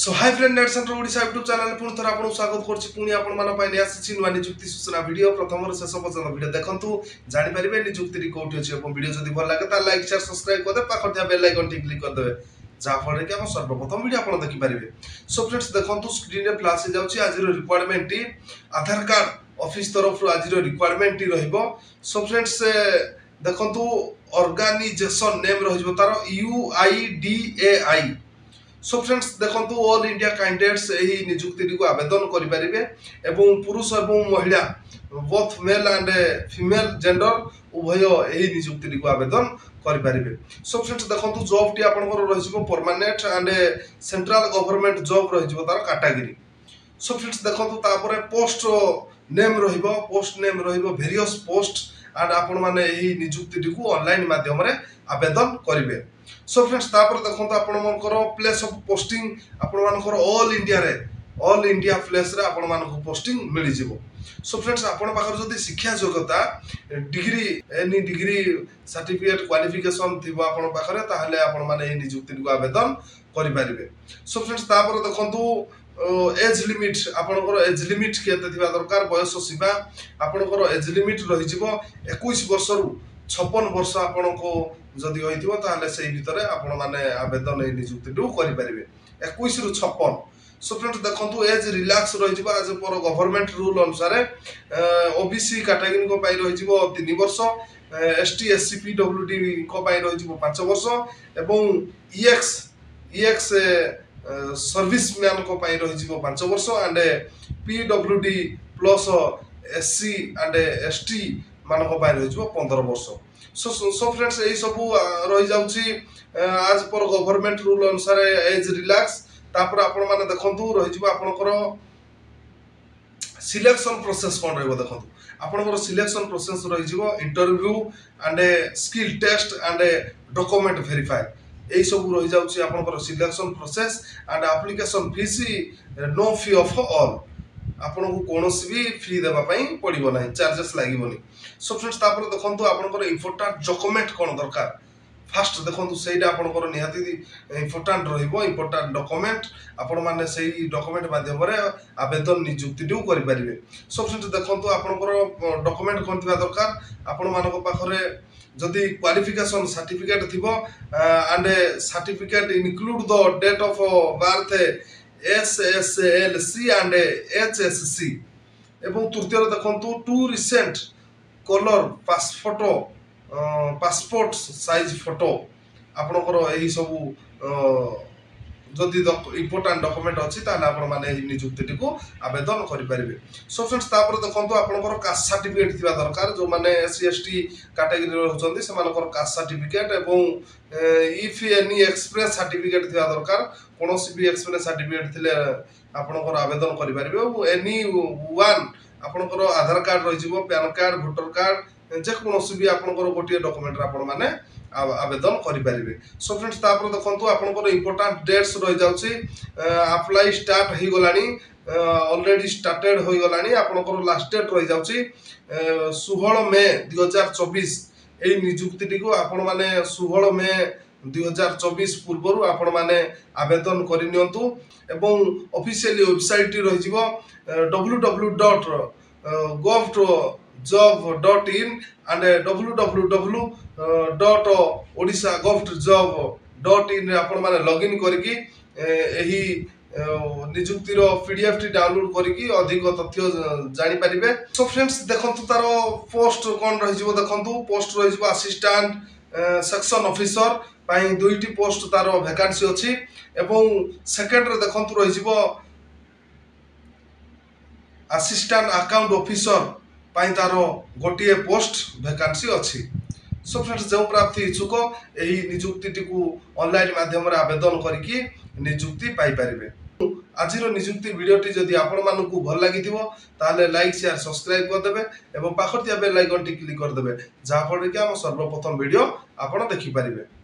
सो hi friend net centre Odisha YouTube channel पुणी थर आपको स्वागत करछि पुणी आपण मान पय आसी नुआ नियुक्ति सूचना वीडियो प्रथम रो शेष पर्यंत वीडियो देखंतु जानि परिबे नियुक्ति कोठी अछि एवं वीडियो जदि भल लागे ता लाइक शेयर सब्सक्राइब कर दे पाखर थिया बेल आइकन टी क्लिक कर देबे जा फल कि हम सर्वप्रथम वीडियो आपण देखि परिबे। सो फ्रेंड्स देखंतु स्क्रीन रे फ्लैश हो जाउछि आज रो रिक्वायरमेंट टी आधार कार्ड ऑफिस तरफ रो आज रो रिक्वायरमेंट टी रहइबो। सो फ्रेंड्स देखंतु ऑर्गेनाइजेशन नेम रहइबो तारो UIDAI। सो फ्रेंड्स देखंतु ऑल इंडिया कैंडिडेट्स एही नियुक्ति को आवेदन करि परिबे एवं पुरुष एवं महिला both male and female gender उभय एही नियुक्ति को आवेदन करि परिबे। सो फ्रेंड्स देखंतु जॉब टी आपनकर रहिबो permanent and central government job रहिबो तार कैटेगरी। सो फ्रेंड्स देखंतु तापरे पोस्ट नेम रहिबो वेरियस पोस्ट एंड आपण माने एही नियुक्ति को ऑनलाइन माध्यम रे आवेदन करिवे। सो फ्रेंड्स तापर देखंतु आपण मनकर प्लेस ऑफ पोस्टिंग आपण मनकर ऑल इंडिया प्लेस रे आपण मानक पोस्टिंग मिली जिवो। सो फ्रेंड्स आपण पाखर जदी शिक्षा योग्यता degree any degree certificate qualification थिबो आपण पाखरे ताहले आपण माने ए नियुक्ति को आवेदन करि परिबे। सो फ्रेंड्स तापर देखंतु एज लिमिट आपनकर एज लिमिट केते थिबा दरकार बयस सीमा आपनकर एज लिमिट रहि जिवो 21 वर्ष रु 56 वर्ष आपनको जदि होइथिबो ताहले सेही भितरे आपण माने आवेदन ए नियुक्ति को करि परिबे 21 रु 56। सो फ्रेंड्स देखंतु एज रिलैक्स रहि जिवो एज पर गवर्नमेंट रूल अनुसार ओबीसी कैटेगरी को पाई रहि जिवो 3 वर्ष एसटी एससी पीडब्ल्यूडी को पाई रहि जिवो 5 वर्ष एवं ईएक्स सर्विस मैन को पाई रहि जिवो 5 वर्ष and PWD plus SC and ST मान को पाई रहि जिवो 15 वर्ष। सो फ्रेंड्स एई सब रहि जाउची आज पर गवर्नमेंट रूल अनुसार एज रिलैक्स तापर आपण माने देखंतु रहि जिवो आपनकर सिलेक्शन प्रोसेस कोन रहबो देखंतु आपनकर सिलेक्शन प्रोसेस रहि जिवो interview and skill test and document verify एई सब रहि जाउची आपनकर selection process and application fee no fee of all आपन को कोनोसी भी फी देबा पई पड़िबो नाही चार्जेस लागिबोनी। सो फ्रेंड्स तापर देखंतु आपनकर इंपोर्टेंट डॉक्यूमेंट कोन दरकार फास्ट देखंतु सेइडा आपनकर निहाती इंपोर्टेंट रहिबो इंपोर्टेंट डॉक्यूमेंट आपण माने सेही डॉक्यूमेंट माध्यम रे आवेदन नियुक्ति दु करि परिबे। सो फ्रेंड्स देखंतु आपनकर डॉक्यूमेंट कोन थिबा दरकार आपण मानको पाखरे जदि क्वालिफिकेशन सर्टिफिकेट थिबो and certificate include the date of birth SSLC and HSC एवं तृतीय देखंतु two recent colour passport size photo आपनकर एही सब जदि इंपोर्टेंट डॉक्यूमेंट अछि ताले आपण माने नियुक्ति को आवेदन करि परिबे। सो फ्रेंड्स तापर देखंतु आपनकर कास्ट सर्टिफिकेट थिबा दरकार जो माने SC ST कैटेगरी रहउचंदी से मानकर कास्ट सर्टिफिकेट एवं इफ एनी एक्सप्रेस सर्टिफिकेट थिबा दरकार कोनोसी भी एक्सप्रेस सर्टिफिकेट थिले आपनकर आवेदन करि परिबे। एनी वन आपनकर आधार कार्ड रहि जिवो पैन कार्ड वोटर कार्ड जे कोनोसी भी आपनकर गोटिए डॉक्यूमेंट आपण माने आवेदन करि परिबे। सो फ्रेंड्स तापर देखंतु आपनकर इंपोर्टेंट डेट्स रहि जाउची अप्लाई स्टार्ट होई गलानी ऑलरेडी स्टार्टेड होई गलानी आपनकर लास्ट डेट रहि जाउची 16 मई 2024 एई नियुक्ति को आपण माने 16 मई 2024 पूर्व आपण माने आवेदन करि नियंतु एवं ऑफिशियली वेबसाइट रहि जिवो www.gov.job.in and www.odisha.gov.job.in रे आपण माने लॉगिन करके एही नियुक्ति रो पीडीएफ टी डाउनलोड करके अधिक तथ्य जानि परिबे। सो फ्रेंड्स देखंतु तारो पोस्ट कोन रहि जिवो देखंतु पोस्ट रहि जिवो असिस्टेंट सेक्शन ऑफिसर पाई दुईटी पोस्ट तारो वैकेंसी अछि एवं सेकंड रे देखंतु रहि जिवो असिस्टेंट अकाउंट ऑफिसर पाई तारो गोटिए पोस्ट वैकेंसी अछि। सो फ्रेंड्स जो प्रार्थी इच्छुक एही नियुक्ति को ऑनलाइन माध्यम रे आवेदन करके नियुक्ति पाई परिबे। आजिरो नियुक्ति वीडियोटी जदि आपण मानकु भल लागिथिबो ताले लाइक शेयर सब्सक्राइब कर देबे एवं पाखर थिया बेल आइकन टी क्लिक कर देबे जा फल कि हम सर्वप्रथम वीडियो आपण देखि परिबे।